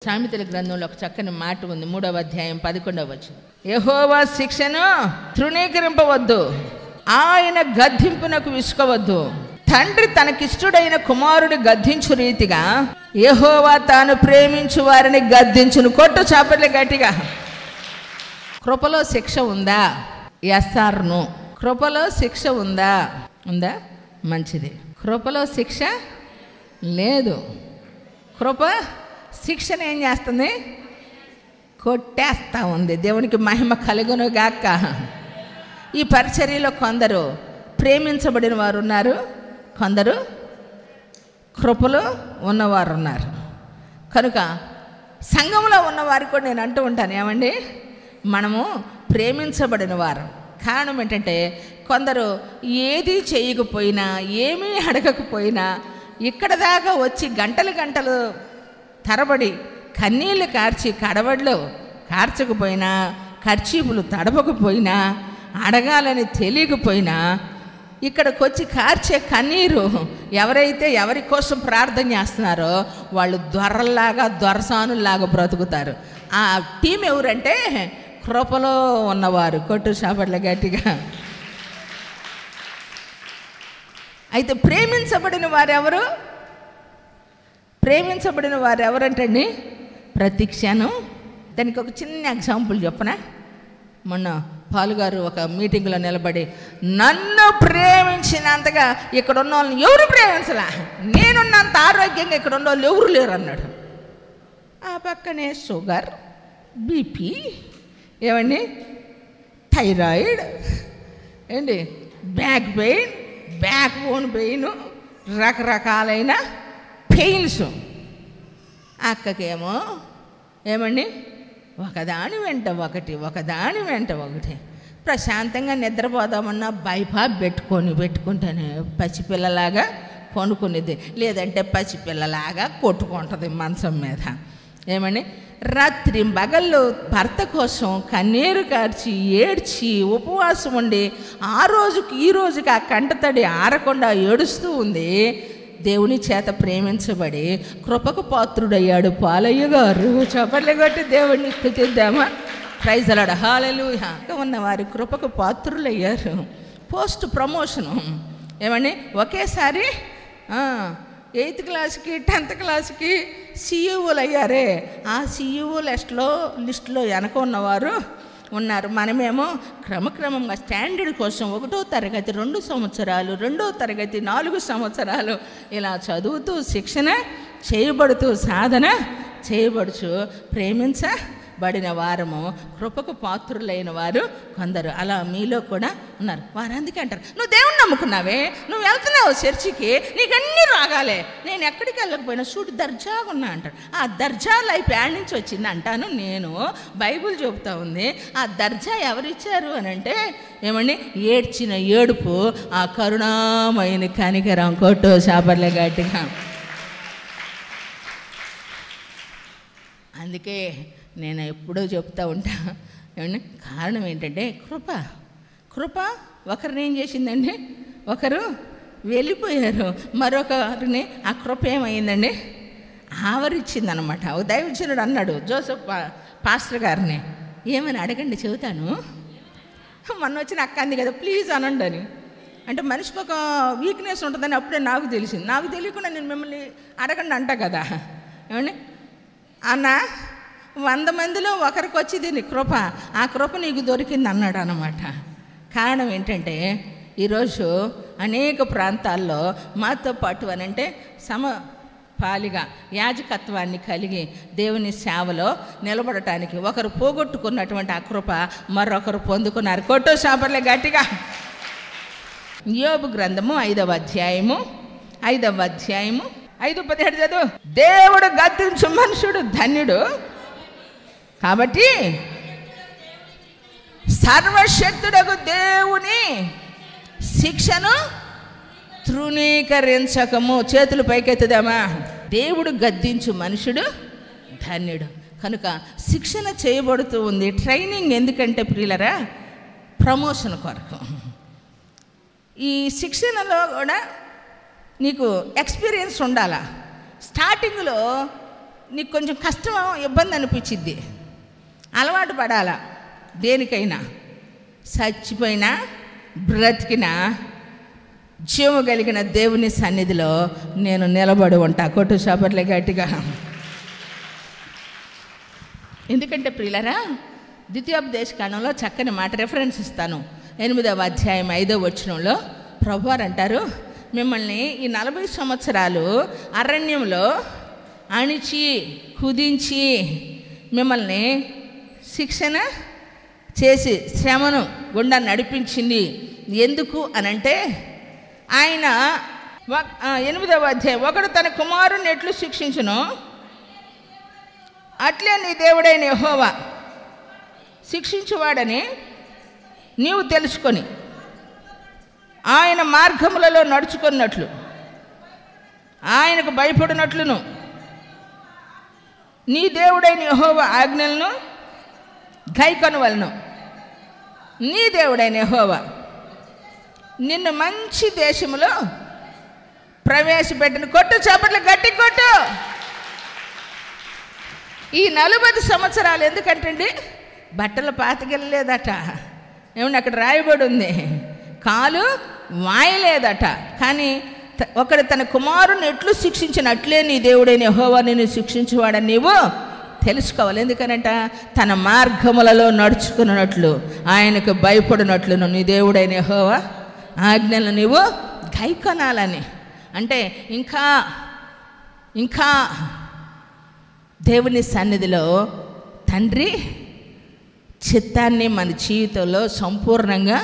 సామెతల గ్రంథంలో ఒక చక్కని మాట ఉంది, 3వ అధ్యాయం 11వ వచనం. యెహోవా శిక్షను తృణీకరింపవద్దు, ఆయన గద్దింపునకు విసుకవద్దు. తండ్రి తనకిష్టుడైన కుమారుని గద్దించు రీతిగా యెహోవా తాను ప్రేమించు వారిని గద్దించును. కొట్టు చాపర్లే గట్టిగా. కృపలో శిక్ష ఉందా? ఎస్ఆర్ను. కృపలో శిక్ష ఉందా? ఉందా? మంచిది. కృపలో శిక్ష లేదు. కృప శిక్షను ఏం చేస్తుంది? కొట్టేస్తూ ఉంది. దేవునికి మహిమ కలుగును గాక. ఈ పరిచర్యలో కొందరు ప్రేమించబడిన వారు ఉన్నారు, కొందరు కృపలో ఉన్నవారు ఉన్నారు. కనుక సంఘంలో ఉన్నవారు కూడా నేను అంటూ ఉంటాను, ఏమండి, మనము ప్రేమించబడిన వారు. కారణం ఏంటంటే కొందరు ఏది చేయకపోయినా, ఏమీ అడగకపోయినా ఇక్కడ దాకా వచ్చి గంటలు గంటలు తరబడి కన్నీళ్ళు కార్చి కడవడ్లు కార్చకపోయినా, కర్చీపులు తడపకపోయినా, అడగాలని తెలియకపోయినా ఇక్కడికి వచ్చి కార్చే కన్నీరు ఎవరైతే ఎవరి కోసం ప్రార్థన చేస్తున్నారో వాళ్ళు దొరల్లాగా దొరసానుల్లాగా బ్రతుకుతారు. ఆ టీం ఎవరంటే కృపలో ఉన్నవారు. కొట్టు చాపట్ల గట్టిగా. అయితే ప్రేమించబడిన వారెవరు? ప్రేమించబడిన వారు ఎవరంటండి? ప్రతి క్షణం. దానికి ఒక చిన్న ఎగ్జాంపుల్ చెప్పనా? మొన్న పాలుగారు ఒక మీటింగ్లో నిలబడి, నన్ను ప్రేమించినంతగా ఇక్కడ ఉన్న వాళ్ళని ఎవరు ప్రేమించలా, నేనున్నంత ఆరోగ్యంగా ఇక్కడ ఉన్న వాళ్ళు ఎవరు లేరు అన్నాడు. ఆ పక్కనే షుగర్, బీపీ, ఏమండి, థైరాయిడ్, ఏంటి, back pain, back bone pain, రకరకాలైన పెయిన్స్. అక్కకేమో ఏమండి ఒకదాని వెంట ఒకటి, ఒకదాని వెంట ఒకటి. ప్రశాంతంగా నిద్రపోదామన్నా బైపాప్ పెట్టుకుంటేనే పసిపిల్లలాగా కొనుక్కునేది, లేదంటే పసిపిల్లలాగా కొట్టుకుంటుంది మంచం మీద. ఏమండి రాత్రి పగళ్ళు భర్త కోసం కన్నీరు కార్చి ఏడ్చి ఉపవాసం ఉండి ఆ రోజుకి ఈ రోజుకి ఆ కంటతడి ఆరకుండా ఏడుస్తూ ఉంది. దేవుని చేత ప్రేమించబడి కృపకు పాత్రుడయ్యాడు పాలయ్య గారు. చప్పట్లు కొట్టి దేవుడిని స్తుతిద్దామా? ప్రైజ్ ది లార్డ్, హల్లెలూయా. ఉన్నవారి కృపకు పాత్రులయ్యారు. పోస్ట్ ప్రమోషను, ఏమండి ఒకేసారి 8th క్లాస్కి 10th క్లాస్కి సిఈఓలు అయ్యారే. ఆ సిఈఓ లిస్టులో వెనక ఉన్నవారు ఉన్నారు. మనమేమో క్రమక్రమంగా స్టాండర్డ్ కోసం 1వ తరగతి 2 సంవత్సరాలు, 2వ తరగతి 4 సంవత్సరాలు ఇలా చదువుతూ శిక్షణ చేయబడుతూ సాధన చేయబడుచు ప్రేమించబడిన వారము, కృపకు పాత్రులైన వారు కొందరు అలా మీలో కూడా ఉన్నారు. వారు అందుకే అంటారు, నువ్వు దేవుణ్ణి నమ్ముకున్నావే, నువ్వు వెళ్తున్నావు చర్చికి, నీకు అన్నీ రాగాలే, నేను ఎక్కడికి వెళ్ళకపోయినా సూటి దర్జాగా ఉన్నా అంటాడు. ఆ దర్జా లైఫ్ యాడ్ నుంచి వచ్చింది అంటాను నేను. బైబుల్ చెబుతా ఉంది. ఆ దర్జా ఎవరిచ్చారు అని అంటే, ఏమండి ఏడ్చిన ఏడుపు ఆ కరుణామయుని కనికరం. కొట్టు చాపర్లే గట్టిగా. అందుకే నేను ఎప్పుడూ చెప్తూ ఉంటా, ఏమండి కారణం ఏంటంటే కృప ఒకరిని ఏం చేసిందండి, ఒకరు వెళ్ళిపోయారు, మరొకరిని ఆ కృప ఏమైందండి ఆవరించిందనమాట. ఒక దైవజనుడు అన్నాడు జోసెఫ్ పాస్టర్ గారిని, ఏమని అడగండి చెబుతాను. మొన్న వచ్చిన అక్క అంది కదా ప్లీజ్ అనండి అని. అంటే మనిషికి ఒక వీక్నెస్ ఉంటుందని అప్పుడే నాకు తెలిసింది. నాకు తెలియకుండా నేను మిమ్మల్ని అడగండి అంటా కదా. ఏమండి అన్న 100 మందిలో ఒకరికి వచ్చి దీని కృప, ఆ కృప నీకు దొరికింది అన్నాడు అన్నమాట. కారణం ఏంటంటే ఈరోజు అనేక ప్రాంతాల్లో మాతో పాటు అని అంటే సమపాలిగా యాజకత్వాన్ని కలిగి దేవుని సేవలో నిలబడటానికి ఒకరు పోగొట్టుకున్నటువంటి ఆ కృప మరొకరు పొందుకున్నారు. కొట్టు చాపర్లే గట్టిగా. యోబు గ్రంథము 5వ అధ్యాయము 5:17 చదువు. దేవుడు గద్దించు మనుషుడు ధన్యుడు, కాబట్టి సర్వశక్తుడకు దేవుని శిక్షను తృణీకరించకము. చేతులు పైకెత్తుదామా? దేవుడు గద్దించు మనుషుడు ధన్యుడు. కనుక శిక్షణ చేయబడుతూ ఉంది. ట్రైనింగ్ ఎందుకంటే ప్రియులరా, ప్రమోషన్ కొరకు. ఈ శిక్షణలో కూడా నీకు ఎక్స్పీరియన్స్ ఉండాలా. స్టార్టింగ్లో నీకు కొంచెం కష్టం ఇబ్బంది అనిపించిద్ది. అలవాటు పడాలా దేనికైనా. చచ్చిపోయినా బ్రతికినా జీవము కలిగిన దేవుని సన్నిధిలో నేను నిలబడి ఉంటా. కొట్టు చప్పట్లే గట్టిగా. ఎందుకంటే ప్రియులారా, ద్వితీయోపదేశకాండంలో చక్కని మాట రెఫరెన్స్ ఇస్తాను. 8వ అధ్యాయం 5వ వచనంలో ప్రభువారు అంటారు, మిమ్మల్ని ఈ 40 సంవత్సరాలు అరణ్యంలో అణిచి కుదించి మిమ్మల్ని శిక్షణ చేసి శ్రమను గుండా నడిపించింది. ఎందుకు అనంటే ఆయన 8వ అధ్యాయం, ఒకడు తన కుమారుని ఎట్లు శిక్షించును అట్లే నీ దేవుడైన యెహోవా శిక్షించువాడని నీవు తెలుసుకొని ఆయన మార్గములలో నడుచుకున్నట్లు ఆయనకు భయపడినట్లును నీ దేవుడైన యెహోవా ఆజ్ఞలను గైకొనవలెను. నీ దేవుడైన యెహోవా నిన్ను మంచి దేశములో ప్రవేశపెట్టిన. కొట్టు చప్పట్లు గట్టి కొట్టు. ఈ 40 సంవత్సరాలు ఎందుకంటే బట్టలు పాతకెళ్ళలేదట. ఏమన్నా అక్కడ రాయబడి ఉంది, కాలు వాయలేదట. కానీ ఒకడు తన కుమారుని ఎట్లు శిక్షించినట్లే నీ దేవుడైన యెహోవా నిన్ను శిక్షించువాడని నీవు తెలుసుకోవాలి. ఎందుకనంట తన మార్గములలో నడుచుకున్నట్లు ఆయనకు భయపడినట్లును నీ దేవుడైన యెహోవా ఆజ్ఞలను నీవు గైకొనాలని. అంటే ఇంకా ఇంకా దేవుని సన్నిధిలో తండ్రి చిత్తాన్ని మన జీవితంలో సంపూర్ణంగా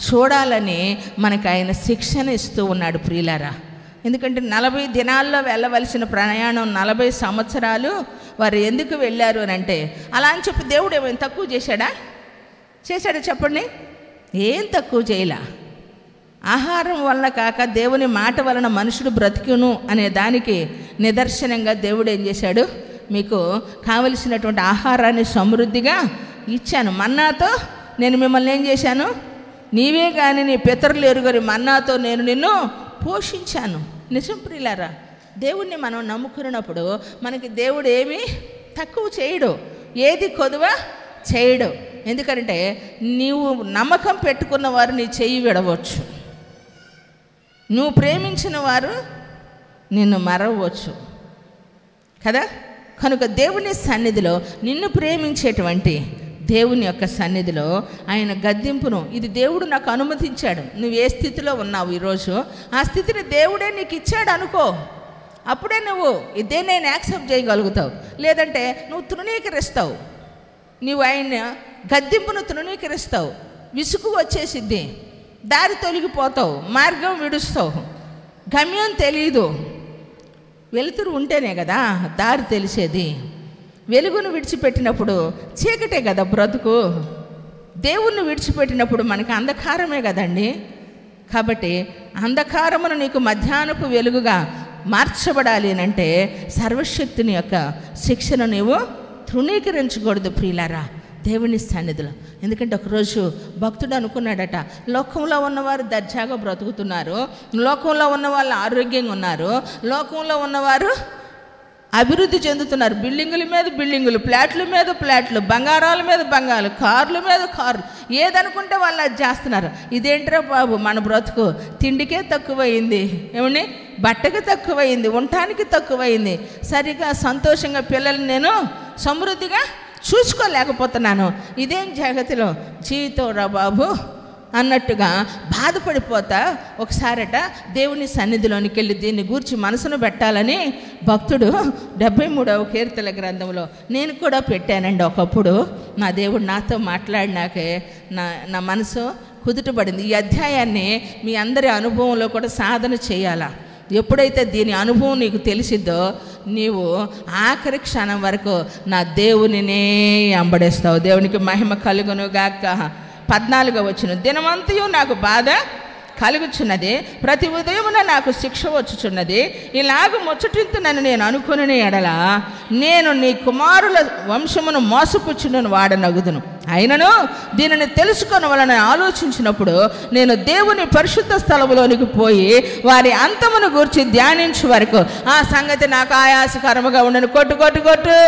చూడాలని మనకు ఆయన శిక్షణ ఇస్తూ ఉన్నాడు ప్రియులారా. ఎందుకంటే 40 దినాల్లో వెళ్ళవలసిన ప్రయాణం 40 సంవత్సరాలు వారు ఎందుకు వెళ్ళారు అని అంటే, అలా అని చెప్పి దేవుడు ఏమైనా తక్కువ చేశాడా? చెప్పండి. ఏం తక్కువ చేయలా. ఆహారం వలన కాక దేవుని మాట వలన మనుషుడు బ్రతికును అనే దానికి నిదర్శనంగా దేవుడు ఏం చేశాడు, మీకు కావలసినటువంటి ఆహారాన్ని సమృద్ధిగా ఇచ్చాను. మన్నాతో నేను మిమ్మల్ని ఏం చేశాను, నీవే కానీ నీ పితరులు ఎరుగని మన్నాతో నేను నిన్ను పోషించాను. నిజం ప్రియులారా, దేవుణ్ణి మనం నమ్ముకున్నప్పుడు మనకి దేవుడు ఏమీ తక్కువ చేయడు, ఏది కొదువ చేయడు. ఎందుకంటే నీవు నమ్మకం పెట్టుకున్న వారు నీ చెయ్యి విడవచ్చు, నువ్వు ప్రేమించిన వారు నిన్ను మరవచ్చు కదా. కనుక దేవుని సన్నిధిలో నిన్ను ప్రేమించేటువంటి దేవుని యొక్క సన్నిధిలో ఆయన గద్దింపును ఇది దేవుడు నాకు అనుమతించాడు. నువ్వు ఏ స్థితిలో ఉన్నావు ఈరోజు, ఆ స్థితిని దేవుడే నీకు ఇచ్చాడు అనుకో. అప్పుడే నువ్వు ఇదే నేను యాక్సెప్ట్ చేయగలుగుతావు. లేదంటే నువ్వు తృణీకరిస్తావు, నువ్వు ఆయన గద్దింపును తృణీకరిస్తావు, విసుగు వచ్చేసిద్ది, దారి తొలగిపోతావు, మార్గం విడుస్తావు, గమ్యం తెలీదు. వెలుతురు ఉంటేనే కదా దారి తెలిసేది. వెలుగును విడిచిపెట్టినప్పుడు చీకటే కదా బ్రతుకు. దేవుణ్ణి విడిచిపెట్టినప్పుడు మనకి అంధకారమే కదండి. కాబట్టి అంధకారమును నీకు మధ్యాహ్నపు వెలుగుగా మార్చబడాలి అంటే సర్వశక్తుని యొక్క శిక్షను నీవు తృణీకరించకూడదు ప్రియులారా దేవుని సన్నిధిలో. ఎందుకంటే ఒకరోజు భక్తుడు అనుకున్నాడట, లోకంలో ఉన్నవారు దర్జాగా బ్రతుకుతున్నారు, లోకంలో ఉన్న వాళ్ళు ఆరోగ్యంగా ఉన్నారు, లోకంలో ఉన్నవారు అభివృద్ధి చెందుతున్నారు, బిల్డింగుల మీద బిల్డింగులు, ఫ్లాట్ల మీద ఫ్లాట్లు, బంగారాల మీద బంగారాలు, కార్ల మీద కార్లు, ఏదనుకుంటే వాళ్ళు అది చేస్తున్నారు. ఇదేంట్రా బాబు మన బ్రతుకు, తిండికే తక్కువైంది, ఏమని బట్టకి తక్కువైంది, ఉండటానికి తక్కువైంది, సరిగా సంతోషంగా పిల్లల్ని నేను సమృద్ధిగా చూసుకోలేకపోతున్నాను, ఇదేం జగతిలో జీవితం రా బాబు అన్నట్టుగా బాధపడిపోతా ఒకసారట దేవుని సన్నిధిలోనికి వెళ్ళి దీన్ని గూర్చి మనసును పెట్టాలని భక్తుడు 73వ కీర్తన గ్రంథంలో నేను కూడా పెట్టానండి. ఒకప్పుడు నా దేవుడు నాతో మాట్లాడినాకే నా మనసు కుదుటపడింది. ఈ అధ్యాయాన్ని మీ అందరి అనుభవంలో కూడా సాధన చేయాలా. ఎప్పుడైతే దీని అనుభవం నీకు తెలిసిద్దో నీవు ఆఖరి క్షణం వరకు నా దేవునినే అంబడేస్తావు. దేవునికి మహిమ కలుగును గాక. 14వ వచనం, దినమంతయు నాకు బాధ కలుగుచున్నది, ప్రతి ఉదయమున నాకు శిక్ష వచ్చుచున్నది. ఇలాగ ముచ్చటింతునని నేను అనుకుని ఎడల నేను నీ కుమారుల వంశమును మోసపుచ్చునని వాడనగుదును. అయినను దీనిని తెలుసుకొని వాళ్ళని ఆలోచించినప్పుడు నేను దేవుని పరిశుద్ధ స్థలములోనికి పోయి వారి అంతమును గూర్చి ధ్యానించు వరకు ఆ సంగతి నాకు ఆయాసకరముగా ఉండను. కొట్టు కొట్టు కొట్టు.